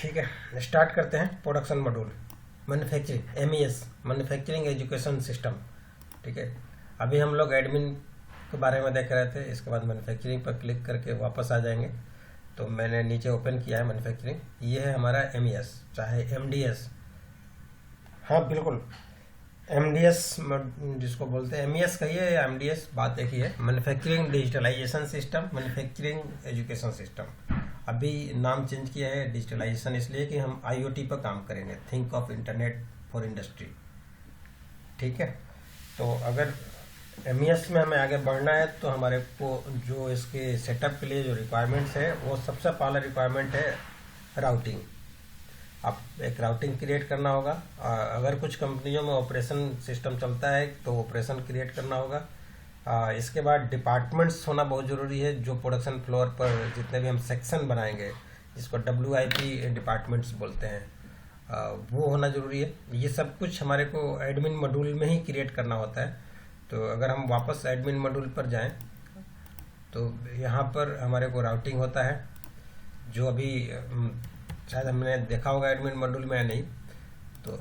ठीक है, स्टार्ट करते हैं। Production module, manufacturing, MES, manufacturing education system. ठीक है, अभी हम लोग एडमिन के बारे में देख रहे थे, इसके बाद मैन्युफैक्चरिंग पर क्लिक करके वापस आ जाएंगे। तो मैंने नीचे ओपन किया है मैन्युफैक्चरिंग, ये है हमारा MES, चाहे MDS, हाँ बिल्कुल MDS जिसको बोलते हैं, MES कहिए या MDS, बात एक ही है। Manufacturing digitalization system, manufacturing education system. अभी नाम चेंज किया है डिजिटलाइजेशन, इसलिए कि हम IoT पर काम करेंगे, think of internet for industry. ठीक है, तो अगर MES में हमें आगे बढ़ना है तो हमारे को जो इसके सेटअप के लिए जो रिक्वायरमेंट्स है, वो सबसे पहला रिक्वायरमेंट है राउटिंग। आप एक राउटिंग क्रिएट करना होगा। अगर कुछ कंपनियों में ऑपरेशन सिस्टम चलता है तो ऑपरेशन क्रिएट करना होगा। इसके बाद डिपार्टमेंट्स होना बहुत ज़रूरी है, जो प्रोडक्शन फ्लोर पर जितने भी हम सेक्शन बनाएंगे, जिसको WIP डिपार्टमेंट्स बोलते हैं, वो होना ज़रूरी है। ये सब कुछ हमारे को एडमिन मॉड्यूल में ही क्रिएट करना होता है। तो अगर हम वापस एडमिन मॉड्यूल पर जाएं तो यहाँ पर हमारे को राउटिंग होता है, जो अभी शायद हमने देखा होगा एडमिन मॉड्यूल में या नहीं। तो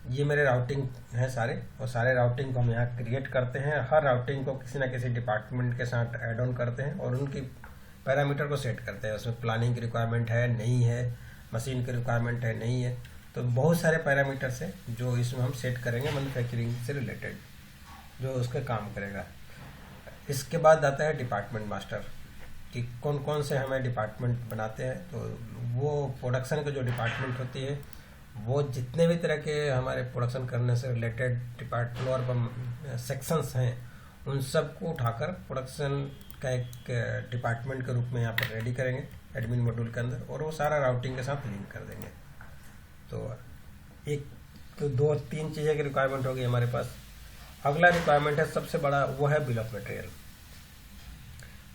ये मेरे राउटिंग हैं सारे, और सारे राउटिंग को हम यहाँ क्रिएट करते हैं। हर राउटिंग को किसी न किसी डिपार्टमेंट के साथ ऐड ऑन करते हैं और उनकी पैरामीटर को सेट करते हैं। उसमें प्लानिंग की रिक्वायरमेंट है, नहीं है, मशीन की रिक्वायरमेंट है, नहीं है। तो बहुत सारे पैरामीटर्स हैं जो इसमें हम सेट करेंगे मैन्युफैक्चरिंग से रिलेटेड, जो उसका काम करेगा। इसके बाद आता है डिपार्टमेंट मास्टर, कि कौन कौन से हमें डिपार्टमेंट बनाते हैं। तो वो प्रोडक्शन के जो डिपार्टमेंट होती है, वो जितने भी तरह के हमारे प्रोडक्शन करने से रिलेटेड फ्लोर पर सेक्शंस हैं, उन सबको उठाकर प्रोडक्शन का एक डिपार्टमेंट के रूप में यहाँ पर रेडी करेंगे एडमिन मॉड्यूल के अंदर, और वो सारा राउटिंग के साथ लिंक कर देंगे। तो एक तो दो तीन चीज़ें की रिक्वायरमेंट होगी हमारे पास। अगला रिक्वायरमेंट है सबसे बड़ा, वो है bill of material.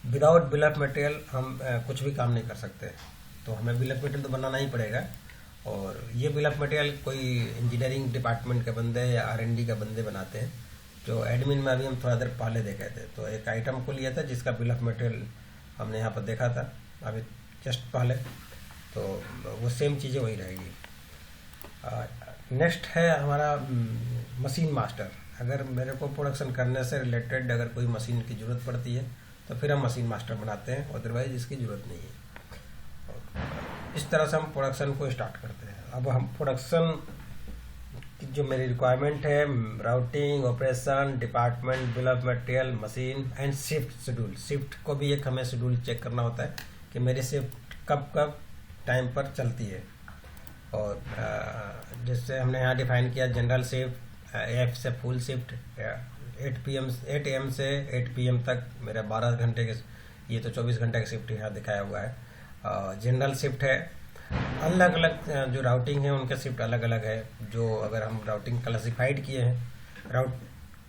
Without bill of material हम कुछ भी काम नहीं कर सकते, तो हमें बिल ऑफ मटेरियल तो बनाना ही पड़ेगा। और ये बिल ऑफ मटेरियल कोई इंजीनियरिंग डिपार्टमेंट के बंदे या R&D के बंदे बनाते हैं, जो एडमिन में अभी हम थोड़ा देर पहले देखे थे। तो एक आइटम को लिया था जिसका बिल ऑफ मटेरियल हमने यहाँ पर देखा था अभी जस्ट पहले, तो वो सेम चीज़ें वही रहेगी। नेक्स्ट है हमारा मशीन मास्टर। अगर मेरे को प्रोडक्शन करने से रिलेटेड अगर कोई मशीन की ज़रूरत पड़ती है तो फिर हम मशीन मास्टर बनाते हैं, अदरवाइज इसकी ज़रूरत नहीं है। इस तरह से हम प्रोडक्शन को स्टार्ट करते हैं। अब हम प्रोडक्शन की जो मेरी रिक्वायरमेंट है, routing, operation, department, bill of material, machine and shift schedule. Shift को भी एक हमें शेड्यूल चेक करना होता है कि मेरी शिफ्ट कब कब टाइम पर चलती है। और जैसे हमने यहाँ डिफाइन किया जनरल शिफ्ट, F से फुल शिफ्ट, 8 AM से 8 PM तक मेरा 12 घंटे के, ये तो 24 घंटे की शिफ्ट यहाँ दिखाया हुआ है। जनरल शिफ्ट है। अलग अलग जो राउटिंग है उनके शिफ्ट अलग अलग है। जो अगर हम राउटिंग क्लासिफाइड किए हैं, राउट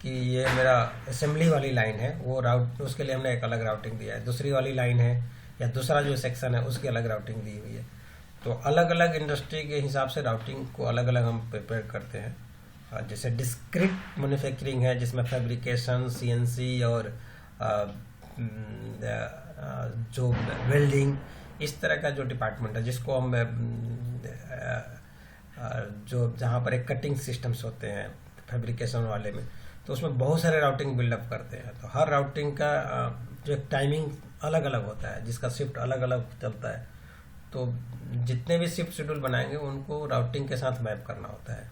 की ये मेरा असेंबली वाली लाइन है, वो राउट उसके लिए हमने एक अलग राउटिंग दिया है। दूसरी वाली लाइन है या दूसरा जो सेक्शन है उसकी अलग राउटिंग दी हुई है। तो अलग अलग इंडस्ट्री के हिसाब से राउटिंग को अलग अलग हम प्रिपेयर करते हैं। जैसे डिस्क्रीट मैन्युफैक्चरिंग है, जिसमें फैब्रिकेशन, CNC और जो वेल्डिंग, इस तरह का जो डिपार्टमेंट है, जिसको हम जो जहाँ पर एक कटिंग सिस्टम्स होते हैं फैब्रिकेशन वाले में, तो उसमें बहुत सारे राउटिंग बिल्डअप करते हैं। तो हर राउटिंग का जो टाइमिंग अलग अलग होता है, जिसका शिफ्ट अलग अलग चलता है। तो जितने भी शिफ्ट शेड्यूल बनाएंगे उनको राउटिंग के साथ मैप करना होता है।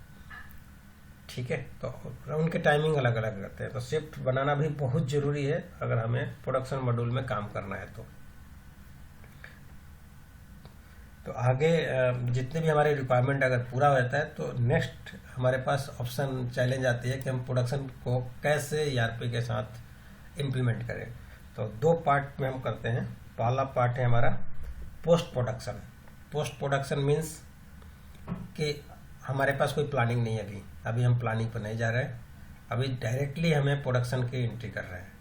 ठीक है, तो उनके टाइमिंग अलग अलग करते हैं। तो शिफ्ट बनाना भी बहुत ज़रूरी है अगर हमें प्रोडक्शन मॉड्यूल में काम करना है। तो आगे जितने भी हमारे रिक्वायरमेंट अगर पूरा होता है तो नेक्स्ट हमारे पास ऑप्शन चैलेंज आती है कि हम प्रोडक्शन को कैसे ERP के साथ इम्प्लीमेंट करें। तो दो पार्ट में हम करते हैं। पहला पार्ट है हमारा post production. Post production means कि हमारे पास कोई प्लानिंग नहीं है, अभी हम प्लानिंग पर नहीं जा रहे हैं, अभी डायरेक्टली हमें प्रोडक्शन की एंट्री कर रहे हैं।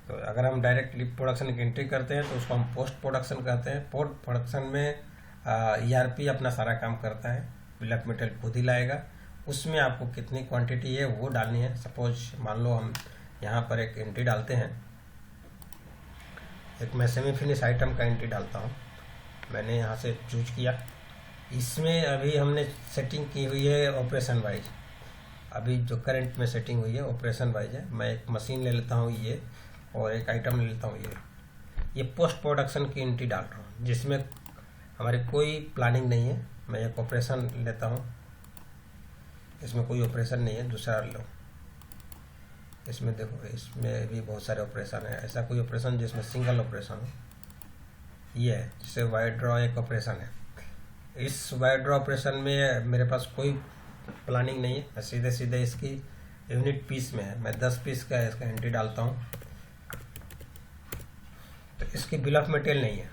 तो अगर हम डायरेक्टली प्रोडक्शन की एंट्री करते हैं तो उसको हम पोस्ट प्रोडक्शन कहते हैं। पोस्ट प्रोडक्शन में ERP अपना सारा काम करता है, बिल ऑफ मटेरियल खुद ही लाएगा, उसमें आपको कितनी क्वांटिटी है वो डालनी है। सपोज मान लो हम यहाँ पर एक एंट्री डालते हैं, एक मैं सेमी फिनिश आइटम का एंट्री डालता हूँ, मैंने यहाँ से चूज किया। इसमें अभी हमने सेटिंग की हुई है ऑपरेशन वाइज, अभी जो करंट में सेटिंग हुई है ऑपरेशन वाइज है। मैं एक मशीन ले लेता हूँ ये, और एक आइटम ले लेता हूँ ये पोस्ट प्रोडक्शन की एंट्री डाल रहा हूँ जिसमें हमारी कोई प्लानिंग नहीं है। मैं एक ऑपरेशन लेता हूँ, इसमें कोई ऑपरेशन नहीं है, दूसरा लो। इसमें देखो, इसमें भी बहुत सारे ऑपरेशन है, ऐसा कोई ऑपरेशन जिसमें सिंगल ऑपरेशन हो ये है, जिससे वायर ड्रॉ एक ऑपरेशन है। इस वायर ड्रॉ ऑपरेशन में मेरे पास कोई प्लानिंग नहीं है, मैं सीधे सीधे इसकी यूनिट पीस में है, मैं 10 पीस का इसका एंट्री डालता हूँ। तो इसकी बिल ऑफ मटेरियल नहीं है,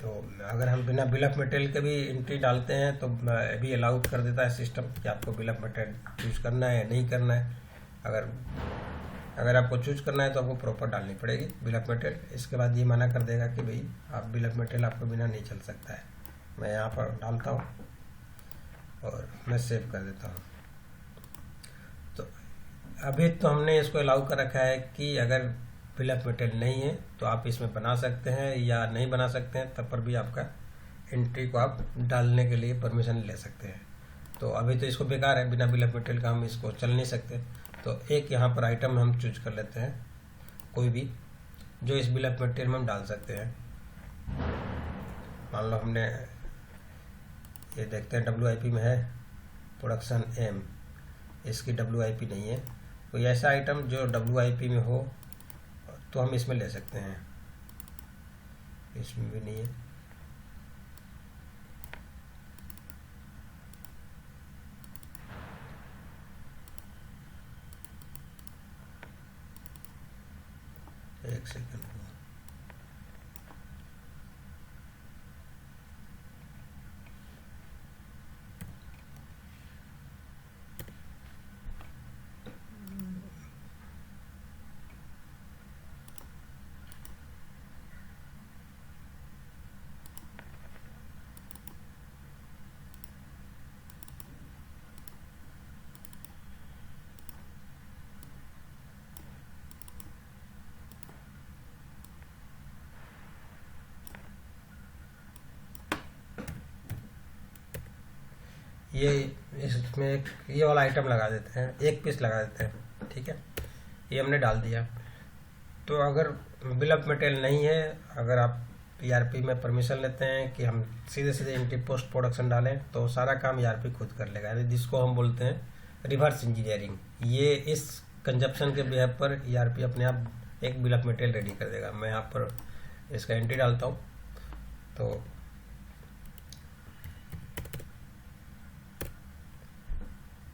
तो अगर हम बिना बिल ऑफ मटेरियल के भी एंट्री डालते हैं तो अभी अलाउ कर देता है सिस्टम कि आपको बिल ऑफ मटेरियल चूज करना है या नहीं करना है। अगर आपको चूज करना है तो आपको प्रॉपर डालनी पड़ेगी बिल ऑफ मटेरियल। इसके बाद ये मना कर देगा कि भाई आप बिल ऑफ मटेरियल आपको बिना नहीं चल सकता है। मैं यहाँ पर डालता हूँ और मैं सेव कर देता हूँ। तो अभी तो हमने इसको अलाउ कर रखा है कि अगर बिल ऑफ मटेरियल नहीं है तो आप इसमें बना सकते हैं या नहीं बना सकते हैं, तब पर भी आपका एंट्री को आप डालने के लिए परमिशन ले सकते हैं। तो अभी तो इसको बेकार है, बिना बिल ऑफ मटेरियल का हम इसको चल नहीं सकते। तो एक यहाँ पर आइटम हम चूज कर लेते हैं कोई भी, जो इस बिल ऑफ मटेरियल में हम डाल सकते हैं। मान लो हमने ये देखते हैं WIP में है प्रोडक्शन M, इसकी WIP नहीं है। कोई ऐसा आइटम जो WIP में हो तो हम इसमें ले सकते हैं, इसमें भी नहीं है। एक सेकंड, ये इसमें एक ये वाला आइटम लगा देते हैं, एक पीस लगा देते हैं, ठीक है। ये हमने डाल दिया। तो अगर बिल ऑफ मटेरियल नहीं है, अगर आप ERP में परमिशन लेते हैं कि हम सीधे सीधे एंट्री पोस्ट प्रोडक्शन डालें, तो सारा काम ERP खुद कर लेगा, जिसको हम बोलते हैं रिवर्स इंजीनियरिंग। ये इस कंजप्शन के बिहेव पर ERP अपने आप एक बिल ऑफ मटेरियल रेडी कर देगा। मैं यहाँ पर इसका एंट्री डालता हूँ, तो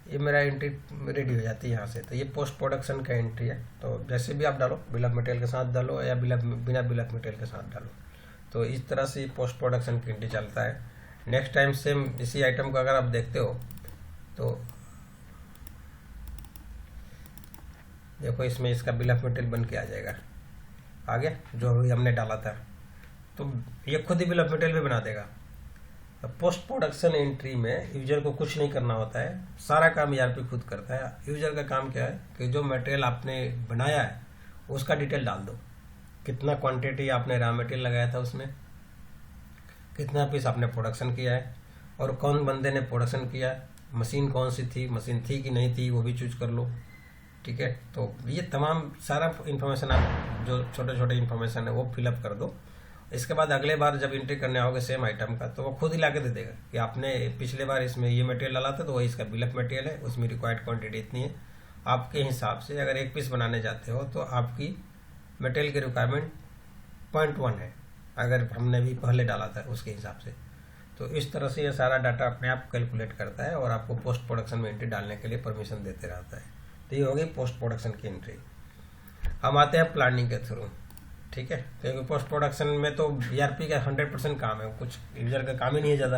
ये मेरा एंट्री रेडी हो जाती है यहाँ से। तो ये पोस्ट प्रोडक्शन का एंट्री है। तो जैसे भी आप डालो, बिल ऑफ मटेरियल के साथ डालो या बिना बिल ऑफ मटेरियल के साथ डालो, तो इस तरह से पोस्ट प्रोडक्शन की एंट्री चलता है। नेक्स्ट टाइम सेम इसी आइटम को अगर आप देखते हो तो देखो, इसमें इसका बिल ऑफ मटेरियल बन के आ जाएगा आगे, जो अभी हमने डाला था। तो ये खुद ही बिल ऑफ मटेरियल भी बना देगा। पोस्ट प्रोडक्शन एंट्री में यूजर को कुछ नहीं करना होता है, सारा काम ERP खुद करता है। यूजर का काम क्या है कि जो मटेरियल आपने बनाया है उसका डिटेल डाल दो, कितना क्वांटिटी आपने रॉ मटेरियल लगाया था उसमें, कितना पीस आपने प्रोडक्शन किया है, और कौन बंदे ने प्रोडक्शन किया, मशीन कौन सी थी, मशीन थी कि नहीं थी वो भी चूज कर लो, ठीक है। तो ये तमाम सारा इन्फॉर्मेशन आप जो छोटे छोटे इन्फॉर्मेशन है वो फिलअप कर दो। इसके बाद अगले बार जब एंट्री करने आओगे सेम आइटम का, तो वो खुद ही ला के दे देगा कि आपने पिछले बार इसमें ये मटेरियल डाला था, तो वही इसका बिल ऑफ मटेरियल है, उसमें रिक्वायर्ड क्वांटिटी इतनी है। आपके हिसाब से अगर एक पीस बनाने जाते हो तो आपकी मटेरियल की रिक्वायरमेंट 0.1 है, अगर हमने भी पहले डाला था उसके हिसाब से। तो इस तरह से ये सारा डाटा अपने आप कैलकुलेट करता है और आपको पोस्ट प्रोडक्शन में एंट्री डालने के लिए परमिशन देते रहता है। तो ये होगी पोस्ट प्रोडक्शन की एंट्री। हम आते हैं प्लानिंग के थ्रू, ठीक है। क्योंकि पोस्ट प्रोडक्शन में तो ERP का 100% काम है, कुछ यूजर का काम ही नहीं है ज़्यादा।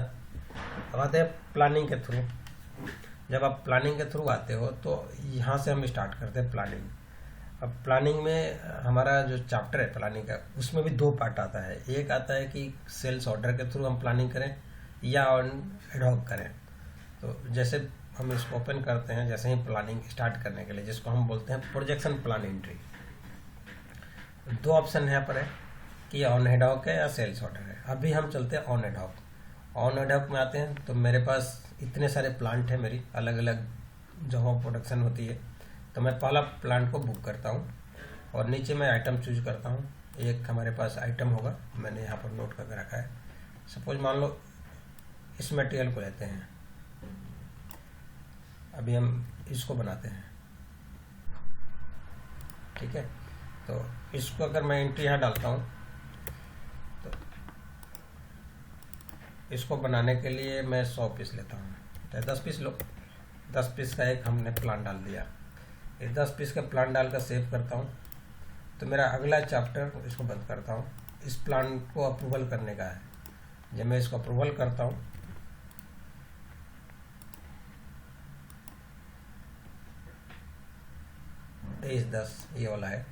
अब आते हैं प्लानिंग के थ्रू। जब आप प्लानिंग के थ्रू आते हो तो यहाँ से हम स्टार्ट करते हैं प्लानिंग। अब प्लानिंग में हमारा जो चैप्टर है प्लानिंग का, उसमें भी 2 पार्ट आता है। एक आता है कि सेल्स ऑर्डर के थ्रू हम प्लानिंग करें या एडहॉक करें। तो जैसे हम इसको ओपन करते हैं, जैसे ही प्लानिंग स्टार्ट करने के लिए, जिसको हम बोलते हैं प्रोजेक्शन प्लान एंट्री। 2 ऑप्शन यहाँ पर है कि ऑन एडहॉक है या सेल्स ऑर्डर है। अभी हम चलते हैं ऑन एडहॉक। ऑन एडहॉक में आते हैं तो मेरे पास इतने सारे प्लांट हैं, मेरी अलग अलग जगहों प्रोडक्शन होती है। तो मैं पहला प्लांट को बुक करता हूँ और नीचे मैं आइटम चूज करता हूँ। एक हमारे पास आइटम होगा, मैंने यहाँ पर नोट करके रखा है। सपोज मान लो इस मटेरियल को लेते हैं, अभी हम इसको बनाते हैं, ठीक है। तो इसको अगर मैं एंट्री यहाँ डालता हूँ तो इसको बनाने के लिए मैं 100 पीस लेता हूँ, तो 10 पीस लो। 10 पीस का एक हमने प्लान डाल दिया। ये 10 पीस का प्लान डालकर सेव करता हूँ। तो मेरा अगला चैप्टर, इसको बंद करता हूँ। इस प्लान को अप्रूवल करने का है। जब मैं इसको अप्रूवल करता हूँ 2310 ये वाला है।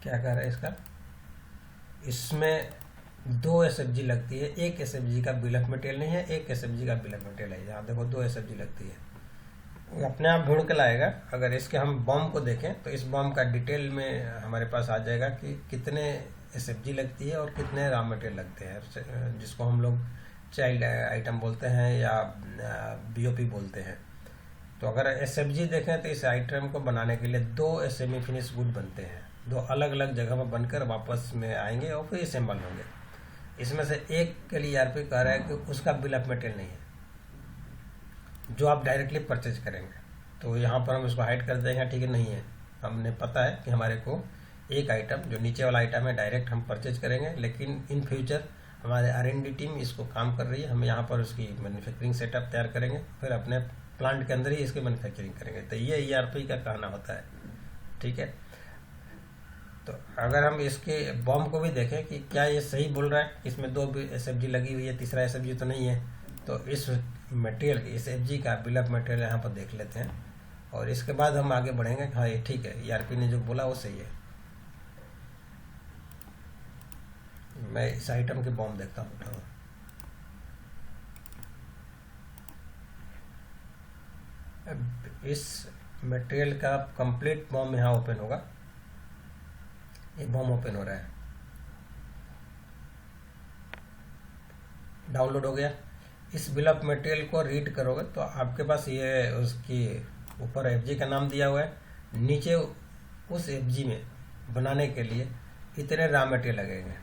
क्या कर रहा है इसका, इसमें 2 SFG लगती है। एक SFG का बिल ऑफ मटेरियल नहीं है, एक SFG का बिल ऑफ मटेरियल है। यहाँ देखो 2 SFG लगती है, वो अपने आप ढूंढ के लाएगा। अगर इसके हम बॉम्ब को देखें तो इस बॉम्ब का डिटेल में हमारे पास आ जाएगा कि कितने SFG लगती है और कितने रॉ मटेरियल लगते हैं, जिसको हम लोग चाइल्ड आइटम बोलते हैं या BOP बोलते हैं। तो अगर SFG देखें तो इस आइटम को बनाने के लिए 2 सेमी फिनिश गुड बनते हैं, 2 अलग अलग जगह पर बनकर वापस में आएंगे और फिर असेंबल होंगे। इसमें से एक के लिए ERP कह रहा है कि उसका बिल ऑफ मटेरियल नहीं है, जो आप डायरेक्टली परचेज करेंगे। तो यहाँ पर हम इसको हाइड कर देंगे, ठीक है, नहीं है। हमने पता है कि हमारे को एक आइटम जो नीचे वाला आइटम है डायरेक्ट हम परचेज करेंगे, लेकिन इन फ्यूचर हमारे R&D टीम इसको काम कर रही है। हम यहाँ पर उसकी मैन्युफैक्चरिंग सेटअप तैयार करेंगे, फिर अपने प्लांट के अंदर ही इसकी मैन्युफैक्चरिंग करेंगे। तो ये ERP का कहना होता है, ठीक है। तो अगर हम इसके बॉम्ब को भी देखें कि क्या ये सही बोल रहा है, इसमें 2 SFG लगी हुई है, तीसरा SFG तो नहीं है। तो इस मटेरियल की, इस SFG का बिल ऑफ मटेरियल यहाँ पर देख लेते हैं और इसके बाद हम आगे बढ़ेंगे। हाँ ये ठीक है, ERP ने जो बोला वो सही है। मैं इस आइटम के बॉम्ब देखता हूँ। इस मटेरियल का कंप्लीट बॉम्ब यहाँ ओपन होगा। ये बॉम्ब ओपन हो रहा है, डाउनलोड हो गया। इस बिल ऑफ मटेरियल को रीड करोगे तो आपके पास ये उसकी ऊपर FG का नाम दिया हुआ है, नीचे उस FG में बनाने के लिए इतने रॉ मटेरियल लगेंगे,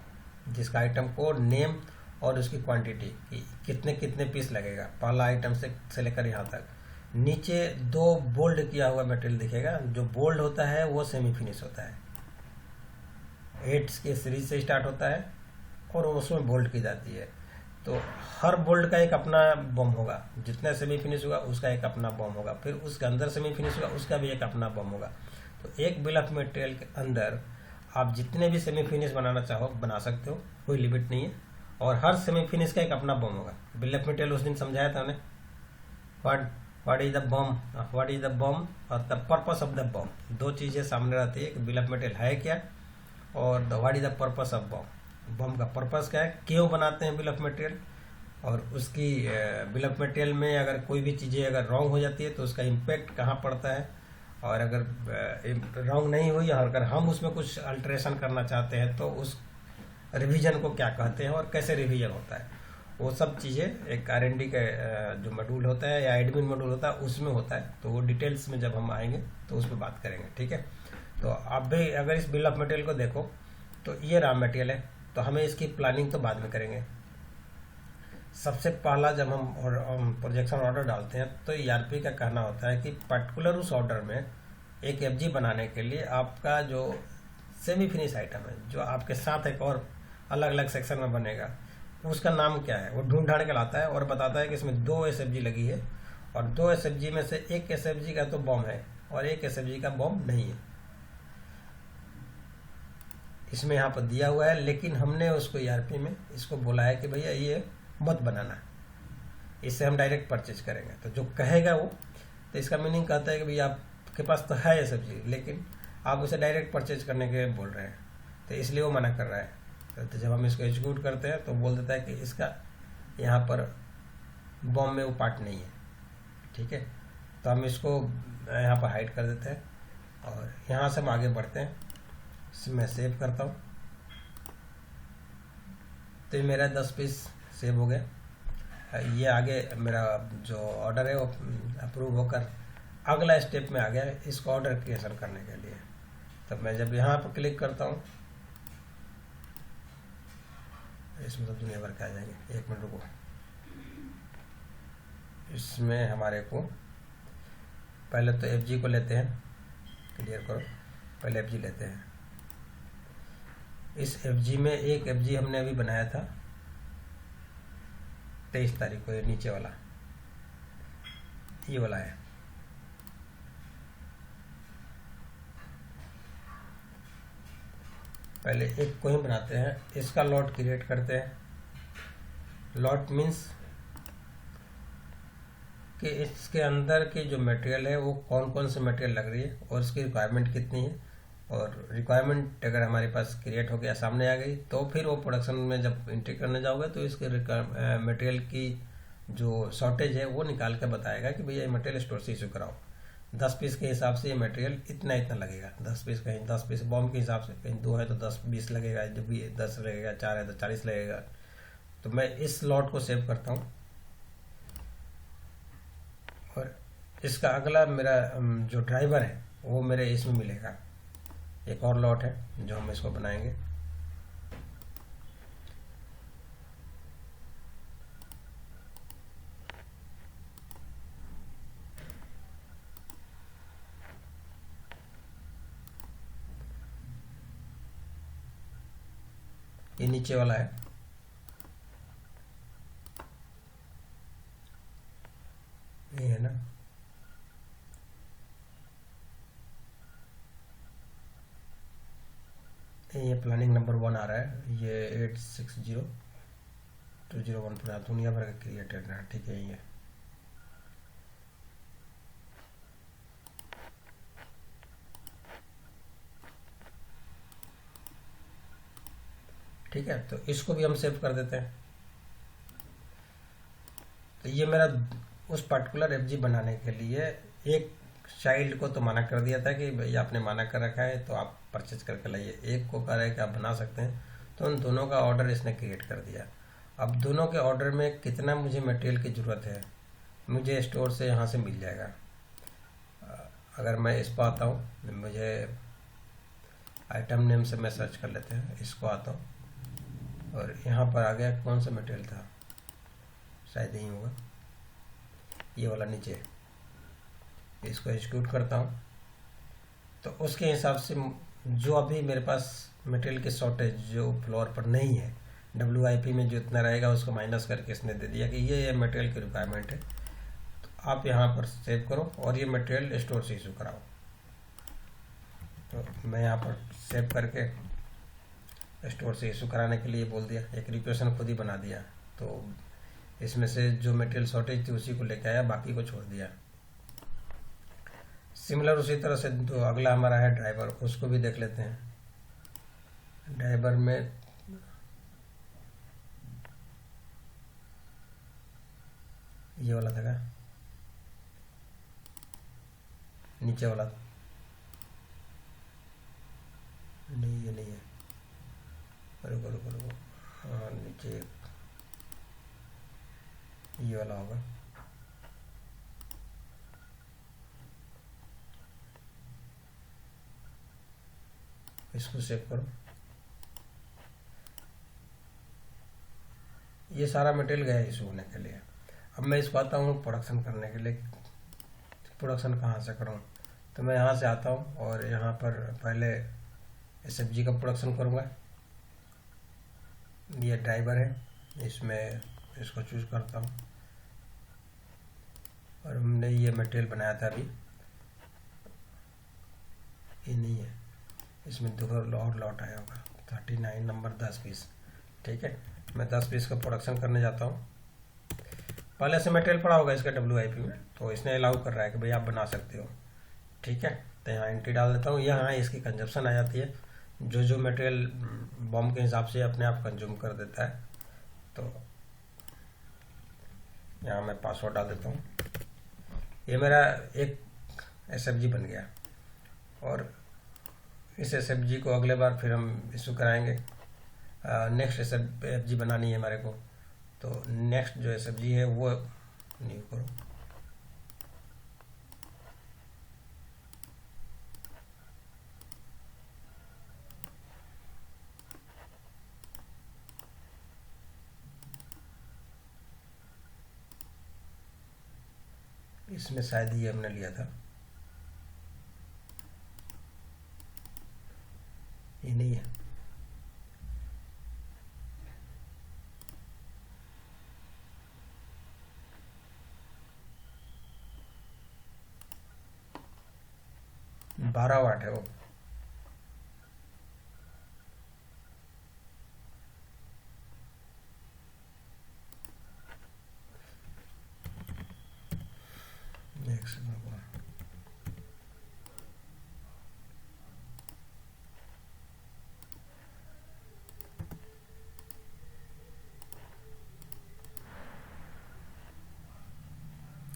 जिसका आइटम कोड, नेम और उसकी क्वांटिटी, कितने कितने पीस लगेगा, पहला आइटम से लेकर यहाँ तक। नीचे 2 बोल्ड किया हुआ मटेरियल दिखेगा। जो बोल्ड होता है वो सेमी फिनिश होता है, 8 के सीरीज से स्टार्ट होता है और उसमें बोल्ड की जाती है। तो हर बोल्ड का एक अपना बम होगा, जितना सेमी फिनिश होगा उसका एक अपना बम होगा, फिर उसके अंदर सेमी फिनिश होगा उसका भी एक अपना बम होगा। तो एक बिल ऑफ मटेरियल के अंदर आप जितने भी सेमी फिनिश बनाना चाहो बना सकते हो, कोई लिमिट नहीं है। और हर सेमी फिनिश का एक अपना बम होगा। बिल ऑफ मटेरियल उस दिन समझाया था हमने, व्हाट इज द बम और द पर्पस ऑफ द बम। 2 चीजें सामने रहती है कि बिल ऑफ मटेरियल है क्या और what is the purpose of bomb. Bomb का पर्पस क्या है, क्यों बनाते हैं बिल ऑफ मटेरियल, और उसकी बिल ऑफ मटेरियल में अगर कोई भी चीज़ें अगर रॉन्ग हो जाती है तो उसका इम्पैक्ट कहाँ पड़ता है, और अगर रॉन्ग नहीं हुई और अगर हम उसमें कुछ अल्टरेशन करना चाहते हैं तो उस रिवीजन को क्या कहते हैं और कैसे रिवीजन होता है। वो सब चीज़ें एक R&D का जो मॉड्यूल होता है या एडमिन मॉड्यूल होता है उसमें होता है। तो वो डिटेल्स में जब हम आएंगे तो उस पर बात करेंगे, ठीक है। तो आप भी अगर इस बिल ऑफ मटेरियल को देखो तो ये रॉ मटेरियल है, तो हमें इसकी प्लानिंग तो बाद में करेंगे। सबसे पहला जब हम प्रोजेक्शन ऑर्डर डालते हैं तो ERP का कहना होता है कि पर्टिकुलर उस ऑर्डर में एक FG बनाने के लिए आपका जो सेमी फिनिश आइटम है, जो आपके साथ एक और अलग अलग सेक्शन में बनेगा, उसका नाम क्या है, वो ढूंढ ढांड के लाता है और बताता है कि इसमें 2 SFG लगी है और 2 SFG में से एक SFG का तो बॉम्ब है और एक SFG का बॉम्ब नहीं है। इसमें यहाँ पर दिया हुआ है, लेकिन हमने उसको ERP में इसको बोला है कि भैया ये मत बनाना, इससे हम डायरेक्ट परचेज करेंगे। तो जो कहेगा वो, तो इसका मीनिंग कहता है कि भैया आपके पास तो है SFG लेकिन आप उसे डायरेक्ट परचेज करने के लिए बोल रहे हैं, तो इसलिए वो मना कर रहा है। तो जब हम इसको एग्जीक्यूट करते हैं तो बोल देता है कि इसका यहाँ पर बॉम्ब में वो पार्ट नहीं है, ठीक है। तो हम इसको यहाँ पर हाइड कर देते हैं और यहाँ से हम आगे बढ़ते हैं, मैं सेव करता हूँ। तो ये मेरा 10 पीस सेव हो गया। ये आगे मेरा जो ऑर्डर है वो अप्रूव होकर अगला स्टेप में आ गया इसको ऑर्डर क्रिएशन करने के लिए। तो मैं जब यहाँ पर क्लिक करता हूँ, इसमें तो दुनिया भर के आ जाएंगे, 1 मिनट रुको। इसमें हमारे को पहले तो FG को लेते हैं, क्लियर करो, पहले FG लेते हैं। इस FG में एक FG हमने अभी बनाया था 23 तारीख को, ये नीचे वाला, ये वाला है। पहले एक को ही बनाते हैं, इसका लॉट क्रिएट करते हैं। लॉट मीन्स कि इसके अंदर की जो मटेरियल है वो कौन कौन से मटेरियल लग रही है और उसकी रिक्वायरमेंट कितनी है। और रिक्वायरमेंट अगर हमारे पास क्रिएट हो गया, सामने आ गई, तो फिर वो प्रोडक्शन में जब एंट्री करने जाओगे तो इसके मटेरियल की जो शॉर्टेज है वो निकाल के बताएगा कि भैया ये मटेरियल स्टोर से इशू कराओ। 10 पीस के हिसाब से ये मटेरियल इतना इतना लगेगा। 10 पीस कहीं 10 पीस बॉम्ब के हिसाब से, कहीं 2 है तो 10-20 लगेगा, जब भी 10 लगेगा, 4 है तो 40 लगेगा। तो मैं इस लॉट को सेव करता हूँ और इसका अगला मेरा जो ड्राइवर है वो मेरे इसमें मिलेगा। एक और लॉट है जो हम इसको बनाएंगे। ये नीचे वाला है, ये है ना, ये प्लानिंग नंबर 1 आ रहा है। ये 8602014 पूरा दुनिया भर का क्रिएटेड है, ठीक है। ये ठीक है, तो इसको भी हम सेव कर देते हैं। तो ये मेरा उस पर्टिकुलर FG बनाने के लिए एक चाइल्ड को तो मना कर दिया था कि भैया आपने मना कर रखा है तो आप परचेज करके लाइए, एक को कह रहा है कि आप बना सकते हैं। तो उन दोनों का ऑर्डर इसने क्रिएट कर दिया। अब दोनों के ऑर्डर में कितना मुझे मटेरियल की ज़रूरत है मुझे स्टोर से यहाँ से मिल जाएगा। अगर मैं इस पर आता हूँ, मुझे आइटम नेम से मैं सर्च कर लेते हैं, इसको आता हूँ और यहाँ पर आ गया कौन सा मटेरियल था, शायद यही होगा, ये वाला नीचे। इसको एग्जीक्यूट करता हूँ तो उसके हिसाब से जो अभी मेरे पास मटेरियल की शॉर्टेज जो फ्लोर पर नहीं है, WIP में जो इतना रहेगा उसको माइनस करके इसने दे दिया कि ये मटेरियल की रिक्वायरमेंट है। तो आप यहाँ पर सेव करो और ये मटेरियल स्टोर से इशू कराओ। तो मैं यहाँ पर सेव करके स्टोर से इशू कराने के लिए बोल दिया, एक रिक्वेशन खुद ही बना दिया। तो इसमें से जो मटेरियल शॉर्टेज थी उसी को लेके आया, बाकी को छोड़ दिया। सिमिलर उसी तरह से जो अगला हमारा है ड्राइवर, उसको भी देख लेते हैं। ड्राइवर में ये वाला था क्या, नीचे वाला, नहीं ये नहीं है, रुको रुको रुको, हाँ नीचे ये वाला होगा। इसको सेव करो। ये सारा मटेरियल गया इशू होने के लिए। अब मैं इसको आता हूँ प्रोडक्शन करने के लिए, प्रोडक्शन कहाँ से करूँ। तो मैं यहाँ से आता हूँ और यहाँ पर पहले SFG का प्रोडक्शन करूँगा। ये ड्राइवर है, इसमें इसको चूज करता हूँ और हमने ये मटेरियल बनाया था अभी, ये नहीं है, इसमें दो और लॉट आया होगा, 39 नंबर 10 पीस, ठीक है। मैं 10 पीस का प्रोडक्शन करने जाता हूँ। पहले से मटेरियल पड़ा होगा इसका WIP में, तो इसने अलाउ कर रहा है कि भाई आप बना सकते हो, ठीक है। तो यहाँ एंट्री डाल देता हूँ, यहाँ इसकी कंजप्शन आ जाती है, जो मटेरियल बॉम्ब के हिसाब से अपने आप कंज्यूम कर देता है। तो यहाँ मैं पासवर्ड डाल देता हूँ। ये मेरा एक SFG बन गया। और इस SFG को अगले बार फिर हम इशू कराएंगे। नेक्स्ट SFG बनानी है हमारे को, तो नेक्स्ट जो SFG है वो न्यू करो। इसमें शायद ये हमने लिया था, ये नहीं है। बारह वाट है वो।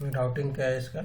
राउटिंग क्या है इसका?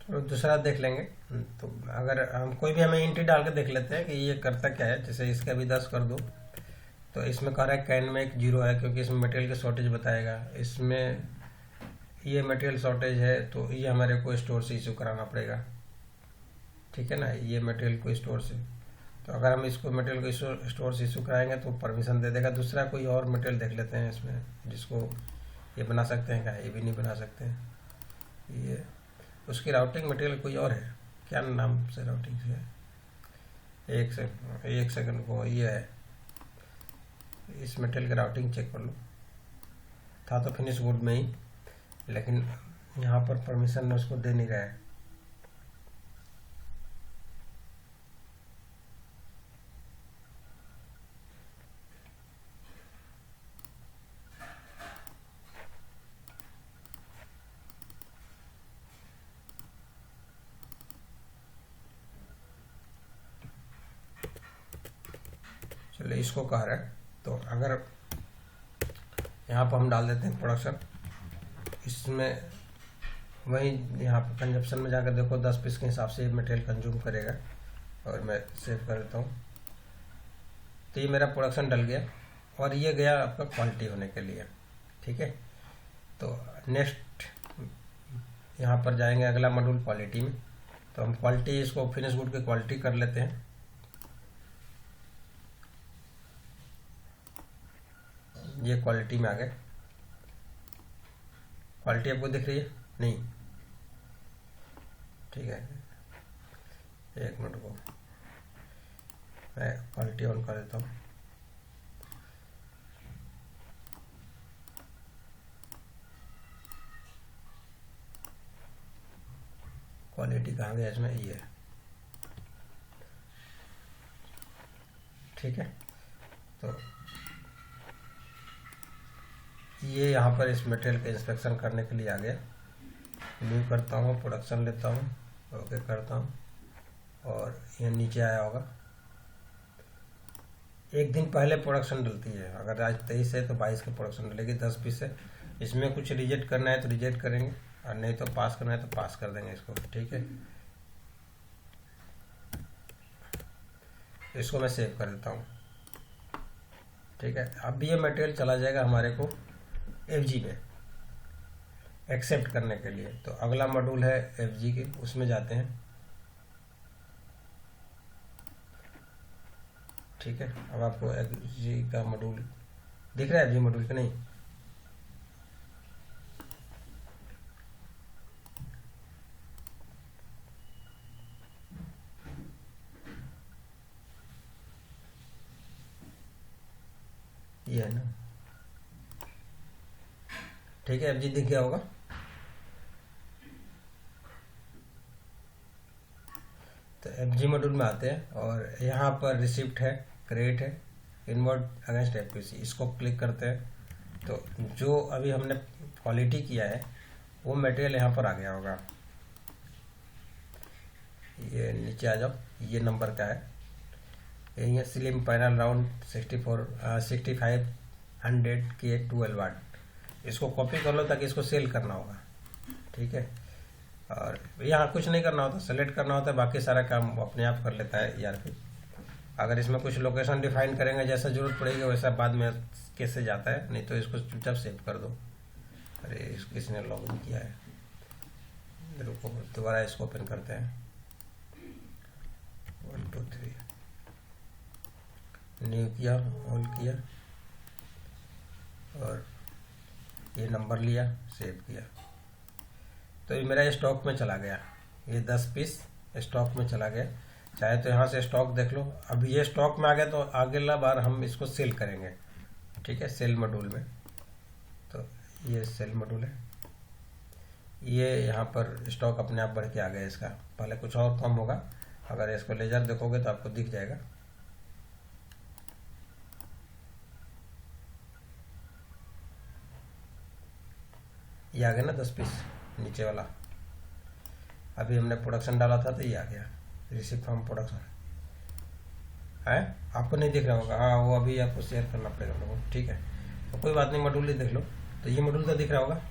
तो दूसरा देख लेंगे। तो अगर हम कोई भी हमें एंट्री डाल के देख लेते हैं कि ये करता क्या है। जैसे इसका भी 10 कर दो, तो इसमें कह रहा है कैन में एक 0 है क्योंकि इसमें मटेरियल की शॉर्टेज बताएगा। इसमें ये मटेरियल शॉर्टेज है तो ये हमारे को स्टोर से इशू कराना पड़ेगा, ठीक है ना। ये मटेरियल को स्टोर से, तो अगर हम इसको मटेरियल को स्टोर से इशू कराएंगे तो परमिशन दे देगा। दूसरा कोई और मटेरियल देख लेते हैं इसमें जिसको ये बना सकते हैं। क्या ये भी नहीं बना सकते हैं, ये उसकी राउटिंग मटेरियल कोई और है, क्या नाम से राउटिंग से है? एक सेकंड को ये है, इस मटेरियल की राउटिंग चेक कर लो। था तो फिनिश गुड में ही, लेकिन यहाँ पर परमिशन उसको दे नहीं रहा है। चलिए इसको कह रहा है, तो अगर यहाँ पर हम डाल देते हैं प्रोडक्शन, इसमें वही यहाँ पर कंजप्शन में जाकर देखो 10 पीस के हिसाब से मटेरियल कंज्यूम करेगा। और मैं सेव कर देता हूँ, तो ये मेरा प्रोडक्शन डल गया और ये गया आपका क्वालिटी होने के लिए, ठीक है। तो नेक्स्ट यहाँ पर जाएंगे अगला मॉड्यूल क्वालिटी में, तो हम क्वालिटी इसको फिनिश गुड की क्वालिटी कर लेते हैं। ये क्वालिटी में आ गए। क्वालिटी आपको दिख रही है? नहीं, ठीक है, एक मिनट को मैं क्वालिटी ऑन कर देता हूँ। क्वालिटी कहाँ गया इसमें? ये, ठीक है। तो ये यहाँ पर इस मटेरियल का इंस्पेक्शन करने के लिए आ गया। न्यू करता हूँ, प्रोडक्शन लेता हूँ, ओके करता हूँ, और ये नीचे आया होगा। एक दिन पहले प्रोडक्शन डलती है, अगर आज 23 है तो 22 का प्रोडक्शन डलेगी। 10 पीस है, इसमें कुछ रिजेक्ट करना है तो रिजेक्ट करेंगे, और नहीं तो पास करना है तो पास कर देंगे इसको, ठीक है। इसको मैं सेव कर देता हूँ, ठीक है। अब ये मटेरियल चला जाएगा हमारे को FG में एक्सेप्ट करने के लिए। तो अगला मॉड्यूल है FG के, उसमें जाते हैं, ठीक है। अब आपको FG का मॉड्यूल दिख रहा है, FG मॉड्यूल का नहीं? ये है ना, ठीक है, FG दिख गया होगा। तो FG मॉड्यूल में आते हैं और यहाँ पर रिसिप्ट है, क्रेडिट है, इनवर्ड अगेंस्ट FPC, इसको क्लिक करते हैं तो जो अभी हमने क्वालिटी किया है वो मटेरियल यहाँ पर आ गया होगा। ये नीचे आ जाओ, ये नंबर का है, ये स्लिम पैनल राउंड 6500 की 12 वाट। इसको कॉपी कर लो ताकि इसको सेल करना होगा। ठीक है, और यहाँ कुछ नहीं करना होता, सेलेक्ट करना होता है, बाकी सारा काम वो अपने आप कर लेता है ERP। अगर इसमें कुछ लोकेशन डिफाइन करेंगे, जैसा जरूरत पड़ेगी वैसा बाद में कैसे जाता है, नहीं तो इसको चुपचाप सेव कर दो। अरे इसने लॉगिन किया है, रुको दोबारा इसको ओपन करते हैं। 1 2 3 न्यू किया, ऑन किया और ये नंबर लिया, सेव किया। तो ये मेरा स्टॉक में चला गया, ये 10 पीस स्टॉक में चला गया। चाहे तो यहाँ से स्टॉक देख लो, अब ये स्टॉक में आ गया तो अगला बार हम इसको सेल करेंगे। ठीक है, सेल मॉड्यूल में, तो ये सेल मॉड्यूल है, ये यहाँ पर स्टॉक अपने आप बढ़ के आ गया इसका। पहले कुछ और कम होगा, अगर इसको लेजर देखोगे तो आपको दिख जाएगा। ये आ गया ना 10 पीस नीचे वाला। अभी हमने प्रोडक्शन डाला था तो ये आ गया, रिसीव फ्रॉम प्रोडक्शन है। आपको नहीं दिख रहा होगा, हाँ वो अभी आपको शेयर करना पड़ेगा लोगों को। ठीक है, तो कोई बात नहीं, मॉड्यूल ही देख लो। तो ये मॉड्यूल तो दिख रहा होगा,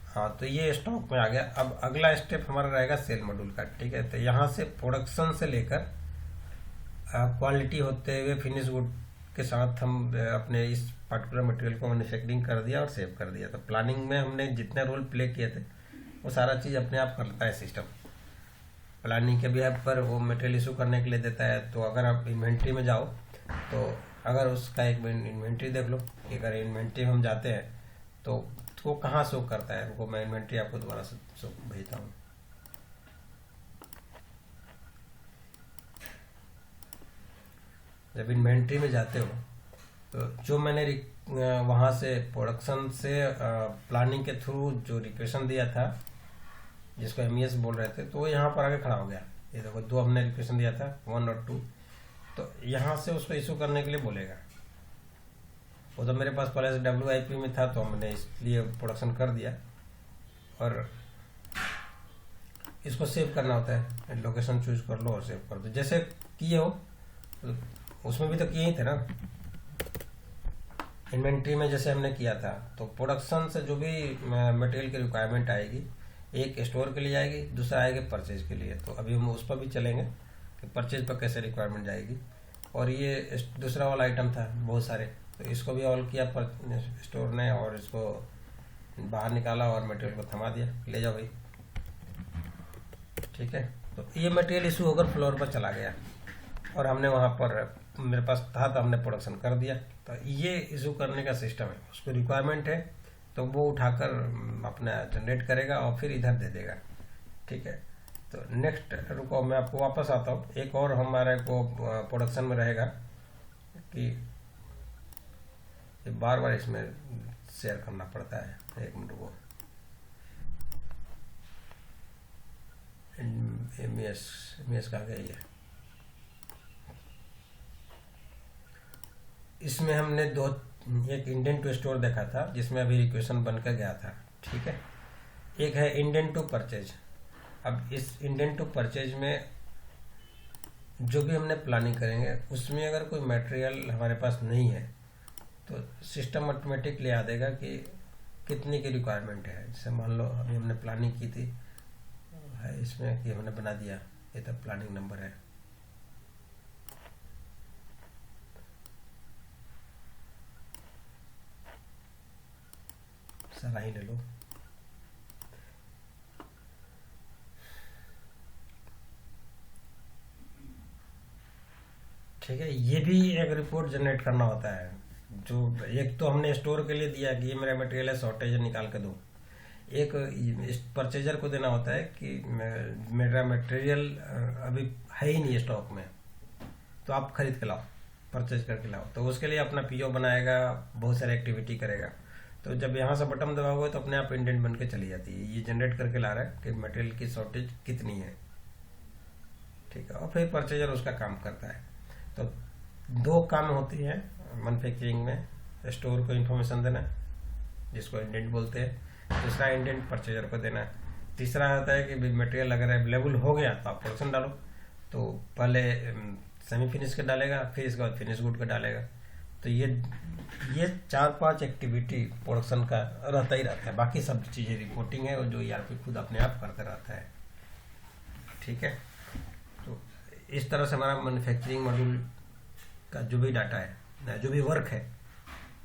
हाँ तो ये स्टॉक में आ गया। अब अगला स्टेप हमारा रहेगा सेल मॉड्यूल का। ठीक है, तो यहाँ से प्रोडक्शन से लेकर क्वालिटी होते हुए फिनिश गुड के साथ हम अपने इस पर्टिकुलर मटेरियल को मैन्युफैक्चरिंग कर दिया और सेव कर दिया। तो प्लानिंग में हमने जितने रोल प्ले किए थे वो सारा चीज़ अपने आप करता है सिस्टम। प्लानिंग के बिहाफ पर वो मटेरियल इशू करने के लिए देता है। तो अगर आप इन्वेंट्री में जाओ तो अगर उसका एक इन्वेंट्री देख लो कि अगर इन्वेंट्री हम जाते हैं तो वो कहाँ शो करता है, वो मैं इन्वेंट्री आपको दोबारा से भेजता हूँ। जब इन्वेंट्री में जाते हो तो जो मैंने वहाँ से प्रोडक्शन से प्लानिंग के थ्रू जो रिक्वेशन दिया था जिसको MES बोल रहे थे, तो वो यहाँ पर आके खड़ा हो गया। ये देखो 2 हमने रिक्वेशन दिया था, 1 और 2। तो यहाँ से उसको इशू करने के लिए बोलेगा। वो तो मेरे पास पहले से WIP में था तो हमने इसलिए प्रोडक्शन कर दिया। और इसको सेव करना होता है, लोकेशन चूज कर लो और सेव कर दो। जैसे किए हो तो उसमें भी तो किए ही थे ना, इन्वेंट्री में जैसे हमने किया था। तो प्रोडक्शन से जो भी मटेरियल की रिक्वायरमेंट आएगी, एक स्टोर के लिए आएगी, दूसरा आएगा परचेज के लिए। तो अभी हम उस पर भी चलेंगे कि परचेज पर कैसे रिक्वायरमेंट जाएगी। और ये दूसरा वाला आइटम था बहुत सारे, तो इसको भी ऑल किया पर स्टोर ने, और इसको बाहर निकाला और मटेरियल को थमा दिया, ले जाओ भाई। ठीक है, तो ये मटेरियल इशू होकर फ्लोर पर चला गया और हमने वहाँ पर, मेरे पास था तो हमने प्रोडक्शन कर दिया। तो ये इशू करने का सिस्टम है। उसको रिक्वायरमेंट है तो वो उठाकर अपना जनरेट करेगा और फिर इधर दे देगा। ठीक है, तो नेक्स्ट रुको मैं आपको वापस आता हूँ। एक और हमारे को प्रोडक्शन में रहेगा कि बार बार इसमें शेयर करना पड़ता है। एक मिनट रुको, MES का गया ये। इसमें हमने एक इंडेंट टू स्टोर देखा था जिसमें अभी रिक्वेशन बनकर गया था। ठीक है, एक है इंडेंट टू परचेज। अब इस इंडेंट टू परचेज में जो भी हमने प्लानिंग करेंगे उसमें अगर कोई मटेरियल हमारे पास नहीं है तो सिस्टम ऑटोमेटिक ले आ देगा कि कितने की रिक्वायरमेंट है। जैसे मान लो अभी हमने प्लानिंग की थी है इसमें कि हमने बना दिया, ये तो प्लानिंग नंबर है। सारा ही ले लो। ठीक है, ये भी एक रिपोर्ट जनरेट करना होता है। जो एक तो हमने स्टोर के लिए दिया कि ये मेरा मटेरियल है, शॉर्टेज निकाल के दो। एक परचेजर को देना होता है कि मेरा मटेरियल अभी है ही नहीं स्टॉक में, तो आप खरीद के लाओ, परचेज करके लाओ। तो उसके लिए अपना PO बनाएगा, बहुत सारी एक्टिविटी करेगा। तो जब यहाँ से बटन दबाओगे तो अपने आप इंडेंट बन के चली जाती है, ये जनरेट करके ला रहा है कि मटेरियल की शॉर्टेज कितनी है, ठीक है। और फिर परचेजर उसका काम करता है। तो दो काम होती है मैन्युफैक्चरिंग में, स्टोर को इन्फॉर्मेशन देना जिसको इंडेंट बोलते हैं, दूसरा इंडेंट परचेजर को देना, तीसरा होता है कि मटेरियल अगर अवेलेबल हो गया तो आप प्रोडक्शन डालो। तो पहले सेमी फिनिश का डालेगा, फिर इसके बाद फिनिश गुड का डालेगा। तो ये 4-5 एक्टिविटी प्रोडक्शन का रहता ही रहता है, बाकी सब चीज़ें रिपोर्टिंग है और जो ERP खुद अपने आप करता रहता है, ठीक है। तो इस तरह से हमारा मैन्युफैक्चरिंग मॉड्यूल का जो भी डाटा है, जो भी वर्क है,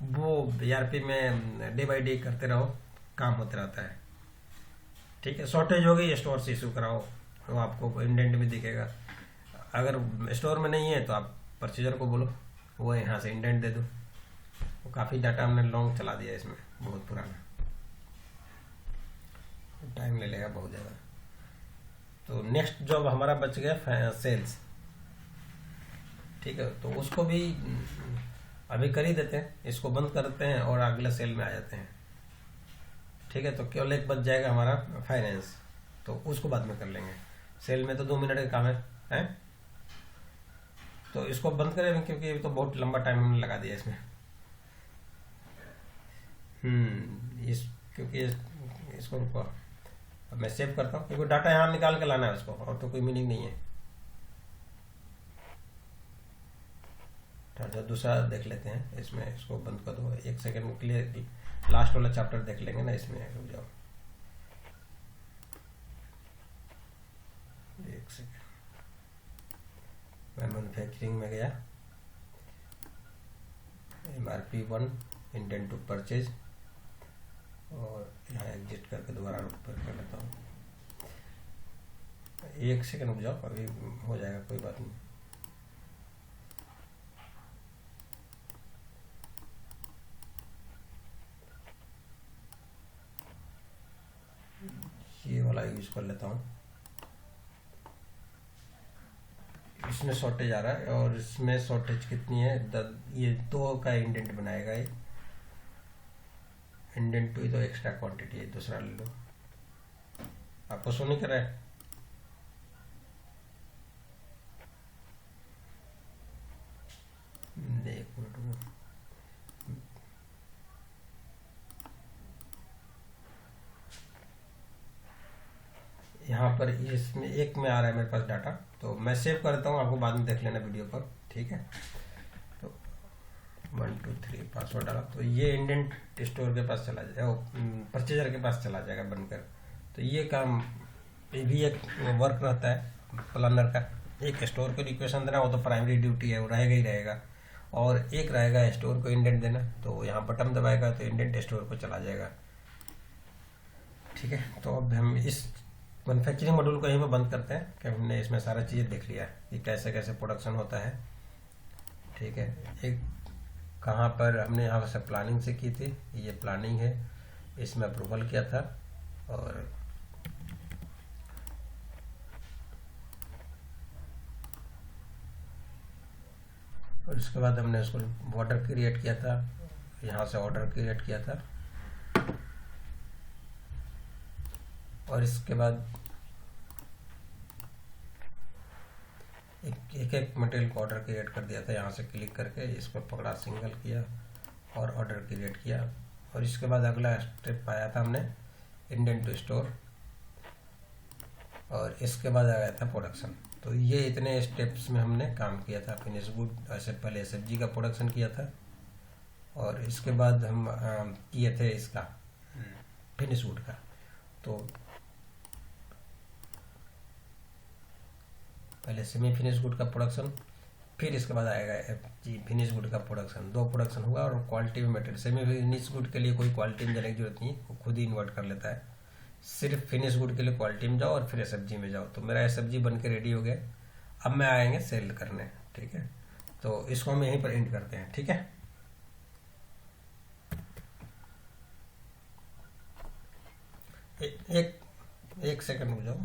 वो ERP में डे बाई डे करते रहो, काम होता रहता है, ठीक है। शॉर्टेज हो गई, स्टोर से इशू कराओ, वो आपको इंडेंट भी दिखेगा। अगर स्टोर में नहीं है तो आप परचेजर को बोलो, वो यहाँ से इंडेंट दे दो। वो काफ़ी डाटा हमने लॉन्ग चला दिया इसमें, बहुत पुराना, टाइम ले लेगा बहुत ज़्यादा। तो नेक्स्ट जॉब हमारा बच गया सेल्स, ठीक है। तो उसको भी अभी कर ही देते हैं, इसको बंद करते हैं और अगले सेल में आ जाते हैं, ठीक है। तो केवल एक बच जाएगा हमारा फाइनेंस, तो उसको बाद में कर लेंगे। सेल में तो 2 मिनट का काम है? तो इसको बंद करें क्योंकि ये तो बहुत लंबा टाइम हमने लगा दिया इसमें। क्योंकि इसको रुको, अब मैं सेव करता हूँ क्योंकि डाटा यहाँ निकाल के लाना है उसको, और तो कोई मीनिंग नहीं है। तो दूसरा देख लेते हैं इसमें, इसको बंद कर दो 1 सेकंड के लिए, लास्ट वाला चैप्टर देख लेंगे ना इसमें। रुक जाओ 1 सेकंड, मैं मैन्युफैक्चरिंग में गया, MRP 1 इंटेंट टू परचेज, और यहाँ एग्जिट करके दोबारा ऊपर कर लेता हूँ। 1 सेकंड रुक जाओ, अभी हो जाएगा, कोई बात नहीं। ये वाला यूज कर लेता हूँ, इसमें शॉर्टेज आ रहा है, और इसमें शॉर्टेज कितनी है, ये 2 का इंडेंट बनाएगा। ये इंडेंट 2 तो एक्स्ट्रा क्वांटिटी है, दूसरा ले लो। आपको शो नहीं कर रहा है? एक मिनट, यहाँ पर इसमें एक में आ रहा है मेरे पास डाटा, तो मैं सेव कर देता हूँ, आपको बाद में देख लेना वीडियो पर, ठीक है। तो 1 2 3 पासवर्ड डाला, तो ये इंडेंट स्टोर के पास चला जाएगा, परचेजर के पास चला जाएगा बनकर। तो ये काम, ये भी एक वर्क रहता है प्लानर का। एक स्टोर को इक्वेशन देना, वो तो प्राइमरी ड्यूटी है, वो रहेगा ही रहेगा। और एक रहेगा स्टोर को इंडेंट देना, तो यहाँ बटन दबाएगा तो इंडेंट स्टोर को चला जाएगा, ठीक है। तो अब हम इस मैन्युफैक्चरिंग मॉड्यूल को यहीं पर बंद करते हैं कि हमने इसमें सारा चीज़ें देख लिया है कि कैसे कैसे प्रोडक्शन होता है, ठीक है। एक कहाँ पर हमने यहाँ से प्लानिंग से की थी, ये प्लानिंग है, इसमें अप्रूवल किया था, और उसके बाद हमने उसको ऑर्डर क्रिएट किया था, यहाँ से ऑर्डर क्रिएट किया था, और इसके बाद एक मटेरियल को ऑर्डर क्रिएट कर दिया था। यहाँ से क्लिक करके इस पर पकड़ा, सिंगल किया और ऑर्डर क्रिएट किया, और इसके बाद अगला स्टेप आया था हमने इंडेंट टू स्टोर, और इसके बाद आया था प्रोडक्शन। तो ये इतने स्टेप्स में हमने काम किया था। फिनिश गुड, ऐसे पहले सब्जी का प्रोडक्शन किया था, और इसके बाद हम किए थे इसका फिनिश गुड का। तो पहले सेमी फिनिश गुड का प्रोडक्शन, फिर इसके बाद आएगा फिनिश गुड का प्रोडक्शन। 2 प्रोडक्शन हुआ, और क्वालिटी में मटेरियल, सेमी फिनिश गुड के लिए कोई क्वालिटी में जाने की जरूरत नहीं है, वो खुद ही इन्वर्ट कर लेता है। सिर्फ फिनिश गुड के लिए क्वालिटी में जाओ और फिर सब्जी में जाओ। तो मेरा सब्जी बन के रेडी हो गया, अब मैं आएंगे सेल करने, ठीक है। तो इसको हम यहीं पर एंड करते हैं, ठीक है। एक सेकंड हो जाओ।